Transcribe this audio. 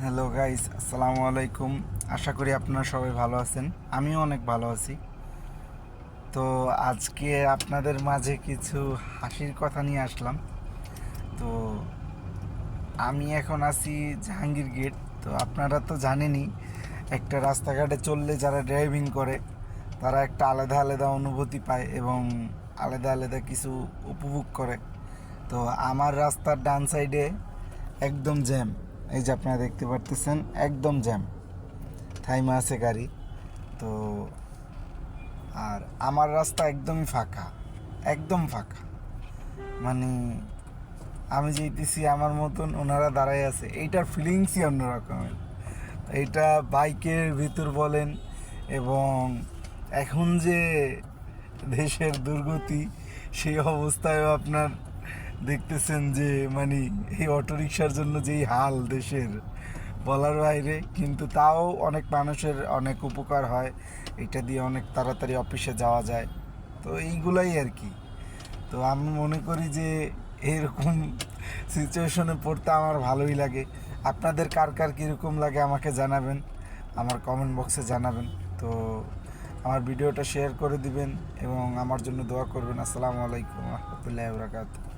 Hello guys, আসসালামু আলাইকুম। আশা করি আপনারা সবাই ভালো আছেন। আমিও অনেক ভালো আছি। তো আজকে আপনাদের মাঝে কিছু হাসির কথা নিয়ে আসলাম। তো আমি এখন আছি জাহাঙ্গীর গেট। তো আপনারা তো জানেনই, একটা রাস্তাঘাটে চললে যারা ড্রাইভিং করে তারা একটা আলাদা আলাদা অনুভূতি পায় এবং আলাদা আলাদা কিছু উপভোগ করে। তো আমার রাস্তার ডান সাইডে একদম জ্যাম। এই যে আপনারা দেখতে পারতেছেন, একদম জ্যাম, থাইমা আছে গাড়ি। তো আর আমার রাস্তা একদমই ফাঁকা, একদম ফাঁকা। মানে আমি যেতেছি, আমার মতন ওনারা দাঁড়াই আছে, এইটার ফিলিংসই অন্য রকমের। এইটা বাইকের ভিতর বলেন, এবং এখন যে দেশের দুর্গতি, সেই অবস্থায়ও আপনার দেখতেছেন যে মানে এই অটোরিকশার জন্য যেই হাল দেশের, বলার বাইরে। কিন্তু তাও অনেক মানুষের অনেক উপকার হয়, এটা দিয়ে অনেক তাড়াতাড়ি অফিসে যাওয়া যায়। তো এইগুলাই আর কি। তো আমি মনে করি যে এরকম সিচুয়েশনে পড়তে আমার ভালোই লাগে। আপনাদের কার কার কীরকম লাগে আমাকে জানাবেন, আমার কমেন্ট বক্সে জানাবেন। তো আমার ভিডিওটা শেয়ার করে দিবেন এবং আমার জন্য দোয়া করবেন। আসসালামু আলাইকুম রহমতুল্লাহি ওয়া বারাকাতুহু।